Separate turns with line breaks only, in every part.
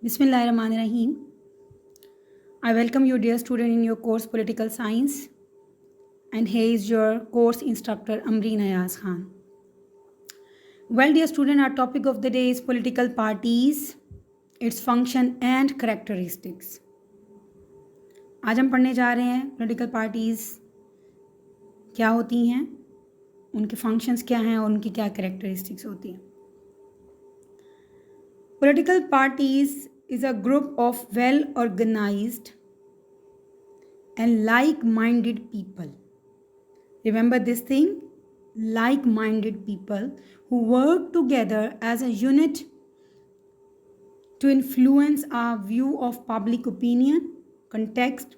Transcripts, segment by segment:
Bismillahirrahmanirrahim. I welcome you, dear student, in your course Political Science. And here is your course instructor, Amreen Ayaz Khan. Well, dear student, our topic of the day is political parties, its function and characteristics. आज हम पढ़ने जा रहे हैं political parties क्या होती हैं, उनके functions क्या हैं और उनकी क्या characteristics होती हैं. Political parties is a group of well-organized and like-minded people. Remember this thing, like-minded people who work together as a unit to influence our view of public opinion, context,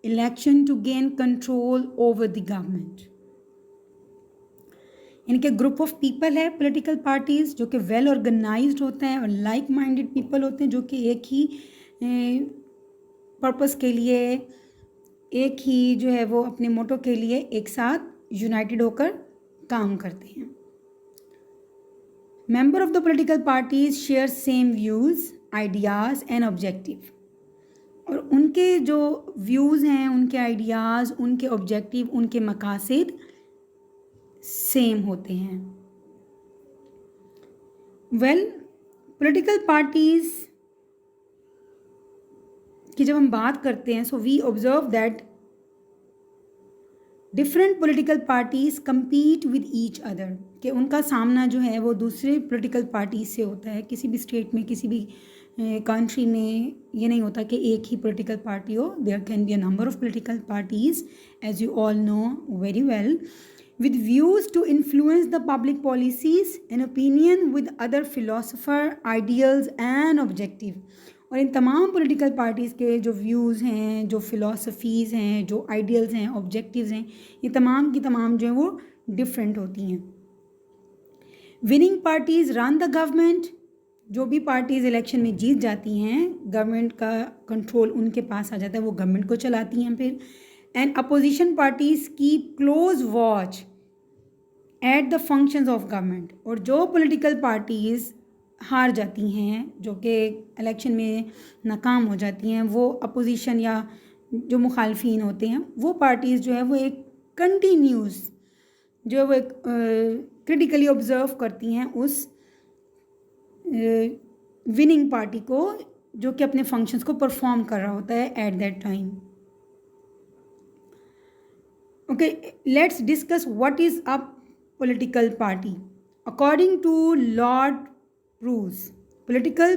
election to gain control over the government. इनके group of people है political parties जो कि well organised होते हैं और like minded people होते हैं जो कि एक ही पर्पस के लिए, एक ही जो है वो अपने मोटो के लिए एक साथ यूनाइटेड होकर काम करते हैं. Member of the political parties share same views, ideas and objective. और उनके जो व्यूज़ हैं, उनके आइडियाज़, उनके ऑब्जेक्टिव, उनके मकासद सेम होते हैं. वेल, पॉलिटिकल पार्टीज़ की जब हम बात करते हैं, so we observe that different political parties compete with each other, कि उनका सामना जो है वो दूसरे पॉलिटिकल पार्टीज से होता है. किसी भी स्टेट में, किसी भी कंट्री में ये नहीं होता कि एक ही पॉलिटिकल पार्टी हो. There can be a number of political parties, as you all know very well, with views to influence the public policies and opinion with other philosopher, ideals and objective. और इन तमाम political parties के जो views हैं, जो philosophies हैं, जो ideals हैं, objectives हैं, ये तमाम की तमाम जो हैं वो डिफरेंट होती हैं. Winning parties run the government. जो भी पार्टीज़ इलेक्शन में जीत जाती हैं, गवर्नमेंट का कंट्रोल उनके पास आ जाता है, वो गवर्नमेंट को चलाती हैं फिर. And opposition parties keep close watch at the functions of government. और जो पॉलिटिकल पार्टीज़ हार जाती हैं, जो कि इलेक्शन में नाकाम हो जाती हैं, वो अपोजिशन या जो मुखालफीन होते हैं, वो पार्टीज़ जो है वो एक कंटिन्यूस जो है वो एक क्रिटिकली ऑब्ज़र्व करती हैं उस विनिंग पार्टी को, जो कि अपने फंक्शंस को परफॉर्म कर रहा होता है at that time. Okay, let's discuss what is a political party. According to Lord Bruce, political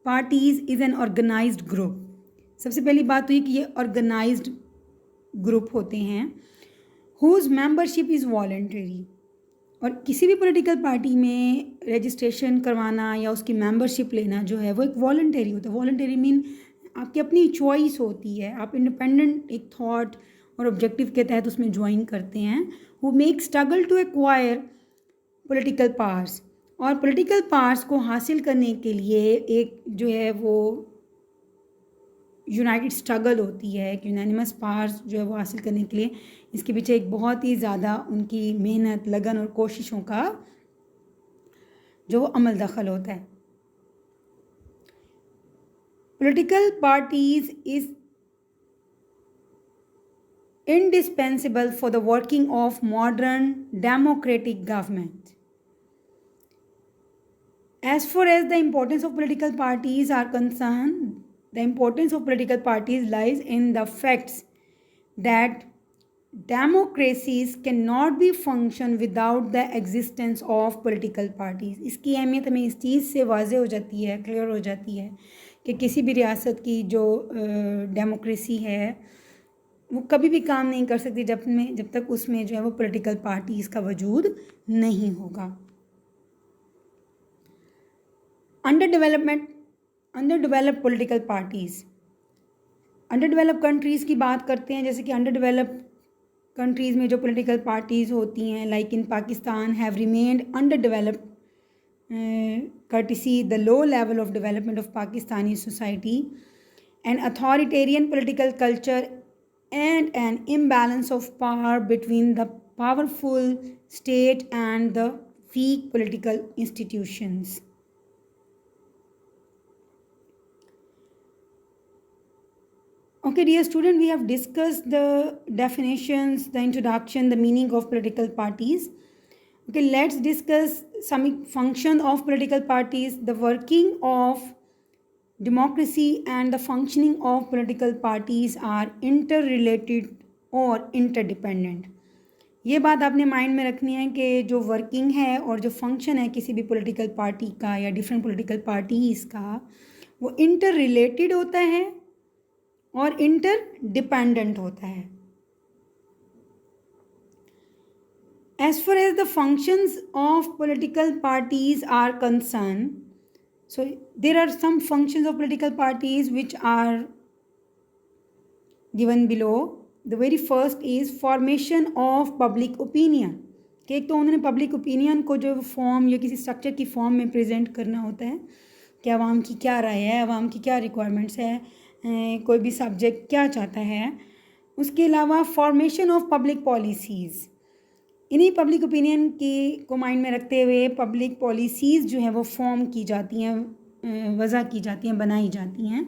parties is an organized group. सबसे पहली बात तो ये कि ये organized group होते हैं whose membership is voluntary. और किसी भी पॉलिटिकल पार्टी में रजिस्ट्रेशन करवाना या उसकी मेंबरशिप लेना जो है वो एक वॉलंटरी होता है. वॉलंटरी मीन आपकी अपनी चॉइस होती है, आप इंडिपेंडेंट एक थॉट और ऑब्जेक्टिव के तहत उसमें ज्वाइन करते हैं. वो make struggle to acquire political powers. और पॉलिटिकल पावर्स को हासिल करने के लिए एक जो है वो यूनाइटेड स्ट्रगल होती है. एक यूनानिमस पावर्स जो है वो हासिल करने के लिए इसके पीछे एक बहुत ही ज़्यादा उनकी मेहनत, लगन और कोशिशों का जो वो अमल दखल होता है. Political parties is indispensable for the working of modern democratic government. As far as the importance of political parties are concerned, the importance of political parties lies in the facts that democracies cannot be function without the existence of political parties. इसकी अहमियत हमें इस चीज़ से वाज़ेह हो जाती है, clear हो जाती है कि किसी भी रियासत की जो डेमोक्रेसी है वो कभी भी काम नहीं कर सकती जब तक उसमें जो है वो पॉलिटिकल पार्टीज़ का वजूद नहीं होगा. Under developed political parties. Under developed countries की बात करते हैं, जैसे कि अंडर डेवलप्ड कंट्रीज़ में जो पॉलिटिकल पार्टीज़ होती हैं, like in Pakistan, have remained under developed courtesy the low level of development of Pakistani society, an authoritarian political culture and an imbalance of power between the powerful state and the weak political institutions. Okay, dear student, we have discussed the definitions, the introduction, the meaning of political parties. Okay, let's discuss some function of political parties, the working of democracy and the functioning of political parties are interrelated और interdependent. ये बात आपने mind में रखनी है कि जो working है और जो फंक्शन है किसी भी पॉलिटिकल पार्टी का या डिफरेंट पॉलिटिकल पार्टीज़ का, वो इंटर रिलेटेड होता है और इंटर डिपेंडेंट होता है. As far as the functions of political parties are concerned, so there are some functions of political parties which are given below. The very first is formation of public opinion. कि एक तो उन्होंने public opinion को जो form या किसी structure की form में प्रेजेंट करना होता है कि आवाम की क्या राय है, आवाम की क्या रिक्वायरमेंट्स है, कोई भी सब्जेक्ट क्या चाहता है. उसके अलावा फॉर्मेशन ऑफ पब्लिक पॉलिसीज़, इन्हीं पब्लिक ओपिनियन की को माइंड में रखते हुए पब्लिक पॉलिसीज़ जो है वो फॉर्म की जाती हैं, वज़ा की जाती हैं, बनाई जाती हैं.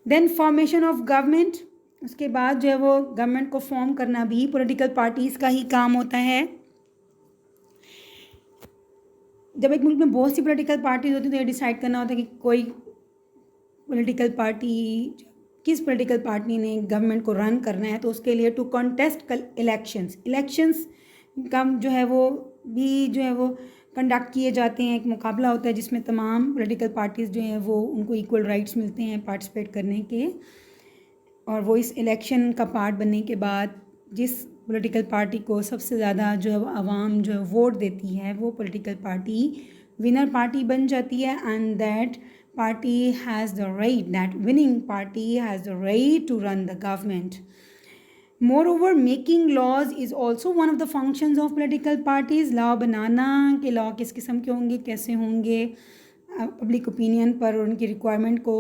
देन फॉर्मेशन ऑफ गवर्नमेंट, उसके बाद जो है वो गवर्नमेंट को फॉर्म करना भी पॉलिटिकल पार्टीज़ का ही काम होता है. जब एक मुल्क में बहुत सी पॉलिटिकल पार्टीज़ होती हैं तो ये डिसाइड करना होता है कि कोई पॉलिटिकल पार्टी, किस पॉलिटिकल पार्टी ने गवर्नमेंट को रन करना है, तो उसके लिए टू कॉन्टेस्ट इलेक्शंस का जो है वो भी जो है वो कंडक्ट किए जाते हैं. एक मुकाबला होता है जिसमें तमाम पॉलिटिकल पार्टीज़ जो हैं वो उनको इक्वल राइट्स मिलते हैं पार्टिसिपेट करने के, और वो इस इलेक्शन का पार्ट बनने के बाद जिस पॉलिटिकल पार्टी को सबसे ज़्यादा जो है आवाम जो है वोट देती है वो पॉलिटिकल पार्टी विनर पार्टी बन जाती है. And that party has the right, that winning party has the right to run the government. Moreover, making laws is also one of the functions of political parties. law बनाना के law किस किस्म के होंगे, कैसे होंगे, पब्लिक ओपिनियन पर उनकी requirement को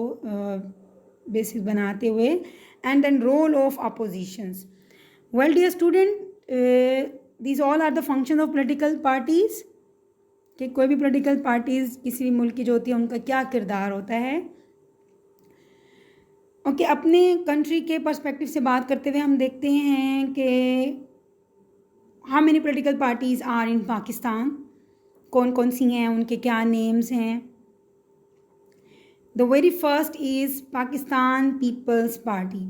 बेसिस बनाते हुए. And then role of oppositions. Well dear student, these all are the functions of political parties. कि कोई भी पॉलिटिकल पार्टीज़ किसी भी मुल्क की जो होती है उनका क्या किरदार होता है. ओके, अपने कंट्री के पर्सपेक्टिव से बात करते हुए हम देखते हैं कि how many political parties are in Pakistan, कौन कौन सी हैं, उनके क्या नेम्स हैं. The very first is Pakistan people's party,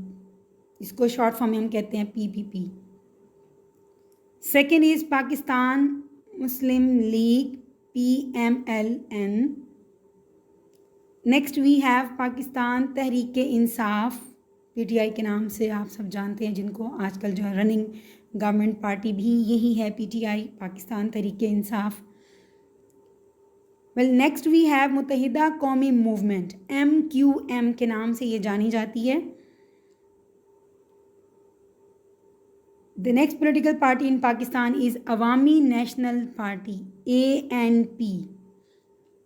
इसको शॉर्ट फॉर्म में हम कहते हैं PPP. Second is Pakistan Muslim league, PMLN. Next we have Pakistan Tehreek Insaf, PTI के नाम से आप सब जानते हैं, जिनको आजकल जो है रनिंग गवर्नमेंट पार्टी भी यही है, PTI, Pakistan Tehreek Insaf. Well, next we have Muttahida Qaumi movement, MQM के नाम से ये जानी जाती है. The next political party in Pakistan is Awami National Party, ANP.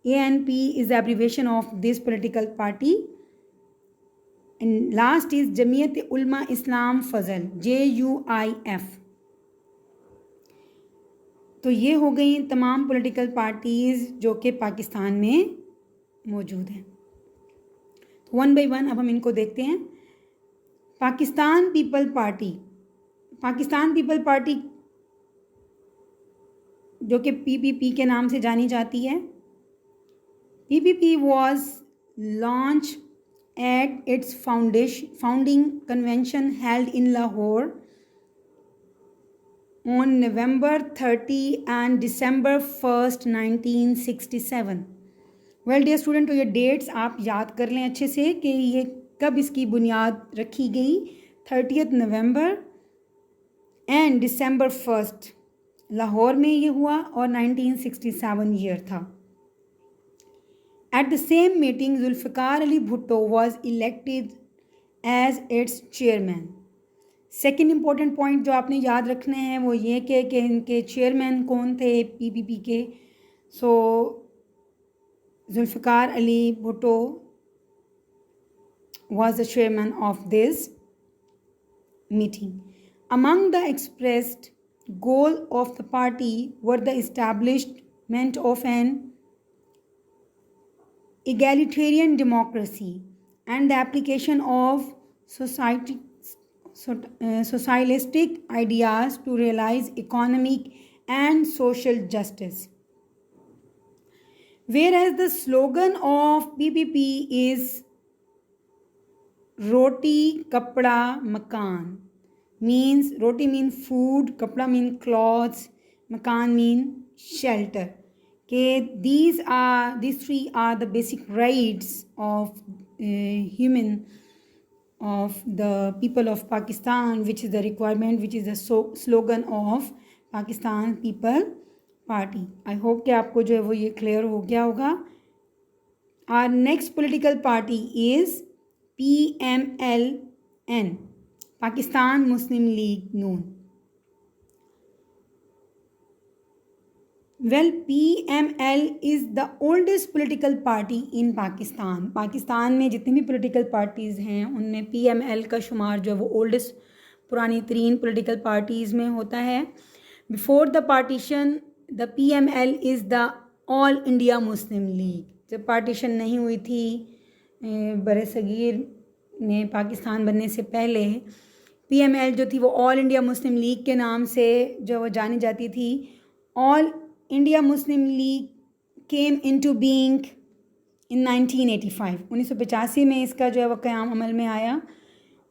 ANP is the abbreviation of this political party. And last is Jamiyat Ulama Islam Fazl, JUIF. तो ये हो गई तमाम पॉलिटिकल पार्टीज़ जो कि पाकिस्तान में मौजूद हैं. तो वन बाय वन अब हम इनको देखते हैं. Pakistan people party, Pakistan people party जो कि PPP के नाम से जानी जाती है. PPP was launched at its founding convention held in Lahore on November 30 and December 1st, 1967. Well dear student, तो ये डेट्स आप याद कर लें अच्छे से कि ये कब इसकी बुनियाद रखी गई. 30 नवंबर एंड December 1st लाहौर में ये हुआ और 1967 ईयर था. At the same meeting Zulfikar Ali Bhutto was elected as its chairman. Second important point जो आपने याद रखने हैं वो ये कि इनके चेयरमैन कौन थे PPP के. So Zulfikar Ali Bhutto was the chairman of this meeting. Among the expressed goal of the party were the establishment of an egalitarian democracy and the application of society, socialistic ideas to realize economic and social justice. Whereas the slogan of PPP is Roti Kapda Makan, means roti means food, kapda means clothes, makan means shelter. Okay, these three are the basic rights of human of the people of Pakistan, which is the requirement, which is the slogan of Pakistan People Party. I hope कि आपको जो है वो ये clear हो गया होगा. Our next political party is PMLN, Pakistan Muslim League Noon. Well, PML is the oldest political party in Pakistan. Pakistan में जितनी भी political parties हैं उनमें PML का शुमार जो है वो oldest पुरानी तरीन political parties में होता है. Before the partition, the PML is the All India Muslim League. जब partition नहीं हुई थी बरे सगीर में पाकिस्तान बनने से पहले PML जो थी वो ऑल इंडिया मुस्लिम लीग के नाम से जो वो जानी जाती थी. All India Muslim league came into being in 1985. 1985 में इसका जो है वो क़याम अमल में आया.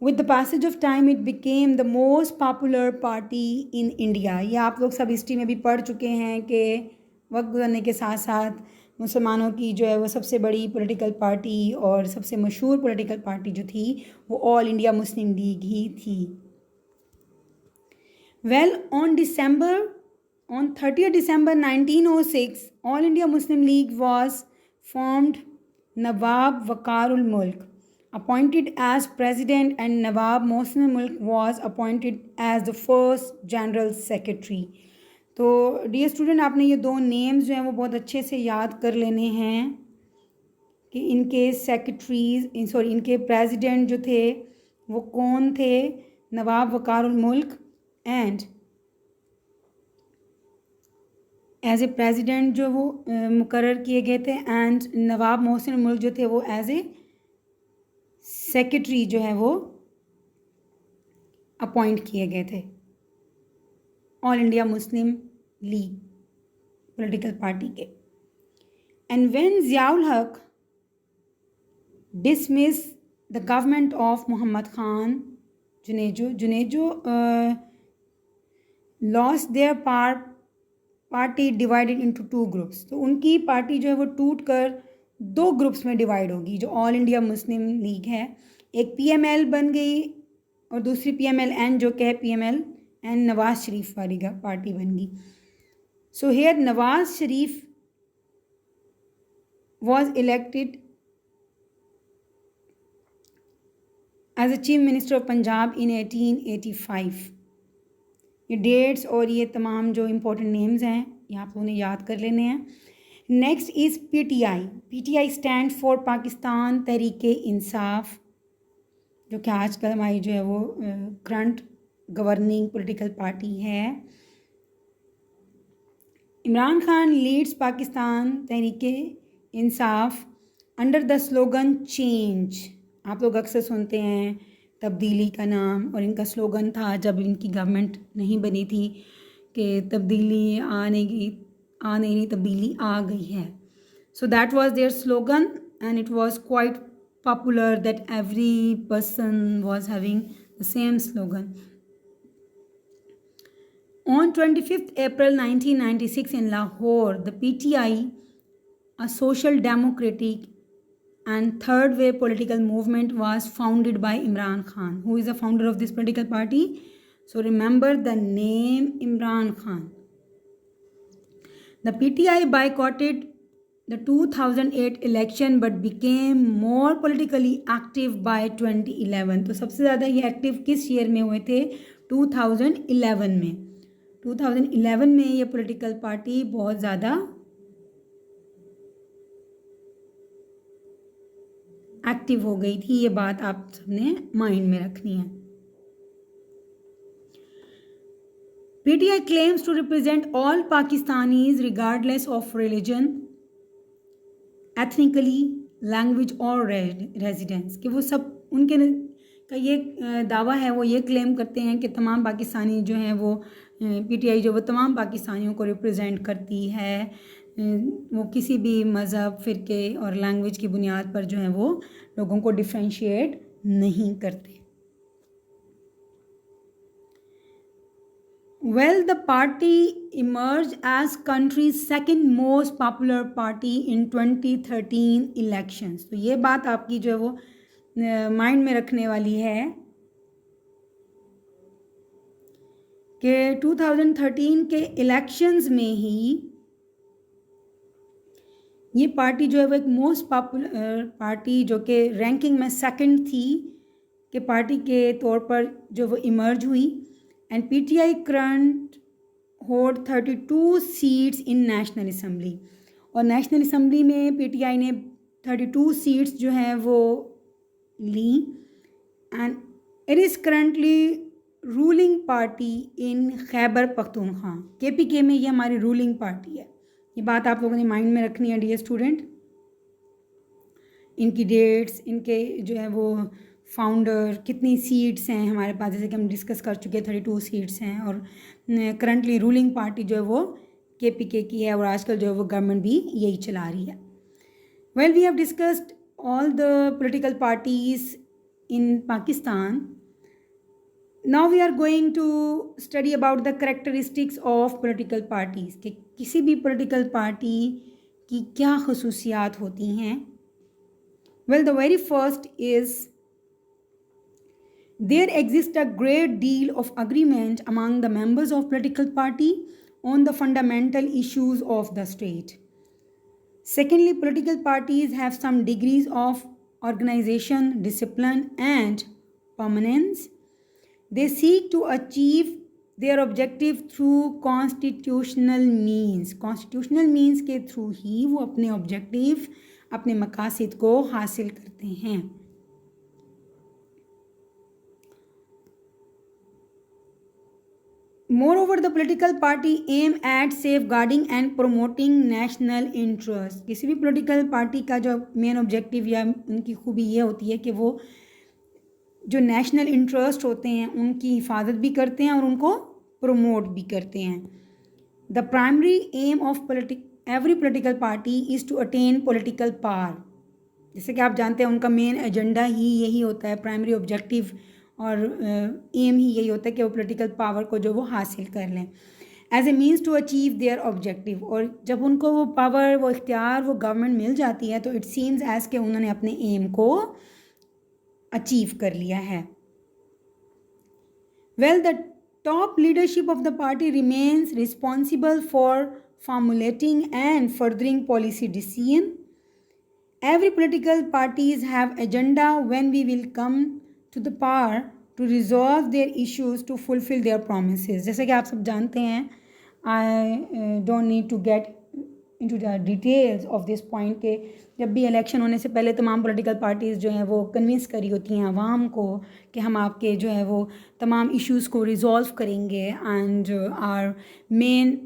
With the passage of time it became the most popular party in India. ये आप लोग सब हिस्ट्री में भी पढ़ चुके हैं कि वक्त गुजरने के साथ साथ मुसलमानों की जो है वो सबसे बड़ी पॉलिटिकल पार्टी और सबसे मशहूर पॉलिटिकल पार्टी जो थी वो ऑल इंडिया मुस्लिम लीग ही थी. Well, on 30th December 1906, All India Muslim League was formed. Nawab Waqarul Mulk appointed as president and Nawab Mohsin Mulk was appointed as the first general secretary. तो dear student, आपने ये दो names जो हैं वो बहुत अच्छे से याद कर लेने हैं कि इनके इनके प्रेसिडेंट जो थे वो कौन थे. नवाब वक़ारुल मुल्क एंड एज ए प्रेसिडेंट जो वो मुकर्रर किए गए थे एंड नवाब मोहसिन मुल्क जो थे वो एज ए सेक्रेटरी जो है वो अपॉइंट किए गए थे all India Muslim league political party के. And when Ziaul Haq dismiss the government of Mohammad Khan Junejo lost their party divided into 2 groups. तो उनकी पार्टी जो है वो टूट कर 2 ग्रुप्स में डिवाइड होगी. जो ऑल इंडिया मुस्लिम लीग है, एक PML बन गई और दूसरी PMLN जो कि है PMLN नवाज शरीफ वाली पार्टी बन गई. So here Nawaz Sharif was elected as a chief minister of Punjab in 1885. ये डेट्स और ये तमाम जो इम्पोर्टेंट नेम्स हैं ये आप लोगों ने याद कर लेने हैं. Next is PTI stand for Pakistan Tehreek Insaf, जो कि आजकल हमारी जो है वो करंट गवर्निंग पॉलिटिकल पार्टी है. Imran Khan leads Pakistan Tehreek Insaf under the slogan change. आप लोग अक्सर सुनते हैं तब्दीली का नाम, और इनका स्लोगन था जब इनकी गवर्नमेंट नहीं बनी थी कि तब्दीली आने तब्दीली आ गई है. So that was their slogan and it was quite popular that every person was having the same slogan. On 25th April 1996 in Lahore, the PTI, a social democratic and third wave political movement, was founded by Imran Khan. Who is the founder of this political party? So remember the name Imran Khan. The PTI boycotted the 2008 election but became more politically active by 2011. तो सबसे ज़्यादा ये active किस year में हुए थे? 2011 में. 2011 में ये पॉलिटिकल पार्टी बहुत ज़्यादा एक्टिव हो गई थी. ये बात आप सबने माइंड में रखनी है. PTI claims to represent all Pakistanis regardless of religion, ethnically, language और residence. कि वो सब उनके का ये दावा है, वो ये क्लेम करते हैं कि तमाम पाकिस्तानी जो हैं वो पीटीआई जो वो तमाम पाकिस्तानियों को रिप्रेजेंट करती है, वो किसी भी मज़हब, फ़िरके और लैंग्वेज की बुनियाद पर जो है वो लोगों को डिफ्रेंशिएट नहीं करते। Well, the party emerged as country's second most popular party in 2013 elections. तो ये बात आपकी जो है वो माइंड में रखने वाली है कि 2013 के इलेक्शंस में ही ये पार्टी जो है वो एक मोस्ट पॉपुलर पार्टी जो कि रैंकिंग में सेकंड थी कि पार्टी के तौर पर जो वो इमर्ज हुई। And PTI current hold 32 seats in national assembly, और नेशनल असम्बली में पीटीआई ने 32 सीट्स जो हैं वो ली। And it is currently ruling party in Khyber Pakhtunkhwa, KPK में ये हमारी रूलिंग पार्टी है। ये बात आप लोगों ने माइंड में रखनी है डियर स्टूडेंट। इनकी डेट्स, इनके जो है वो फाउंडर, कितनी सीट्स हैं हमारे पास, जैसे कि हम डिस्कस कर चुके हैं 32 सीट्स हैं, और करंटली रूलिंग पार्टी जो है वो केपीके की है, और आजकल जो है वो गवर्नमेंट भी यही चला रही है। Well, we have discussed all the political parties in Pakistan. Now we are going to study about the characteristics of political parties, कि किसी भी पॉलिटिकल पार्टी की क्या खसूसियात होती हैं। Well, the very first is there exists a great deal of agreement among the members of political party on the fundamental issues of the state. Secondly, political parties have some degrees of organization, discipline, and permanence. They seek to achieve their objective through constitutional means. Constitutional means के through ही वो अपने objective, अपने मकासद को हासिल करते हैं। Moreover, the political party aim at safeguarding and promoting national interest. किसी भी political party का जो मेन ऑब्जेक्टिव या उनकी खूबी ये होती है कि वो जो नेशनल इंटरेस्ट होते हैं उनकी हिफाजत भी करते हैं और उनको प्रमोट भी करते हैं। The primary aim of every political party is to attain political power. जैसे कि आप जानते हैं उनका मेन एजेंडा ही यही होता है, प्राइमरी ऑब्जेक्टिव और एम ही यही होता है कि वो पॉलिटिकल पावर को जो वो हासिल कर लें as a means to achieve their objective. और जब उनको वो पावर, वो इख्तियार, वो गवर्नमेंट मिल जाती है तो इट सीम्स एज कि उन्होंने अपने एम को अचीव कर लिया है। Well, the top leadership of the party remains responsible for formulating and furthering policy decision. Every political parties have agenda when we will come to the power to resolve their issues to fulfill their promises. जैसे कि आप सब जानते हैं, I don't need to get into the details of this point के जब भी election होने से पहले तमाम पॉलिटिकल पार्टीज़ जो हैं वो कन्विंस करी होती हैं आवाम को कि हम आपके जो है वो तमाम इश्यूज़ को रिजॉल्व करेंगे। And our main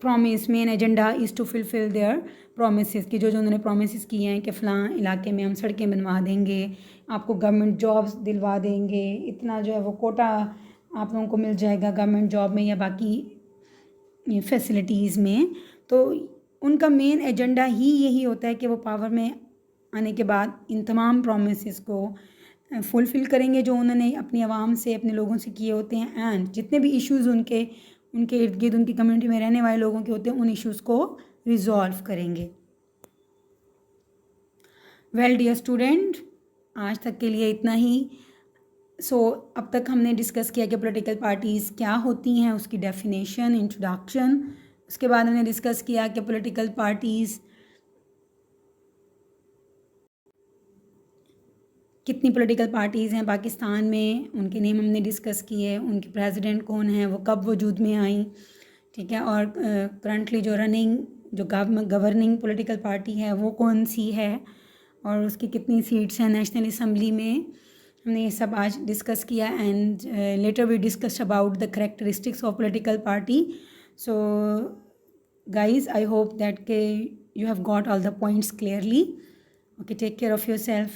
promise, main agenda is to fulfil their promise, कि जो उन्होंने प्रोमिस किए हैं कि फ़लाँ इलाके में हम सड़कें बनवा देंगे, आपको गवर्नमेंट जॉब्स दिलवा देंगे, इतना जो है वो कोटा आप लोगों को मिल जाएगा गवर्नमेंट जॉब में या बाकी फैसिलिटीज़ में। तो उनका मेन एजेंडा ही यही होता है कि वो पावर में आने के बाद इन तमाम प्रोमिस को फुलफ़िल करेंगे जो उन्होंने अपनी आवाम से, अपने लोगों से किए होते हैं। एंड जितने भी इश्यूज़ उनके इर्द गिर्द उनकी कम्युनिटी में रहने वाले लोगों के होते हैं उन इश्यूज़ को रिजॉल्व करेंगे। वेल डियर स्टूडेंट, आज तक के लिए इतना ही। अब तक हमने डिस्कस किया कि पॉलिटिकल पार्टीज़ क्या होती हैं, उसकी डेफिनेशन, इंट्रोडक्शन। उसके बाद हमने डिस्कस किया कि पॉलिटिकल पार्टीज़ कितनी पॉलिटिकल पार्टीज़ हैं पाकिस्तान में, उनके नेम हमने डिस्कस किए, उनके प्रेसिडेंट कौन हैं, वो कब वजूद में आई, ठीक है, और करंटली जो गवर्निंग पॉलिटिकल पार्टी है वो कौन सी है और उसकी कितनी सीट्स हैं नेशनल असम्बली में। हमने ये सब आज डिस्कस किया। And later we discuss about the characteristics of political party. So guys, I hope that you have got all the points clearly. Okay, take care of your self.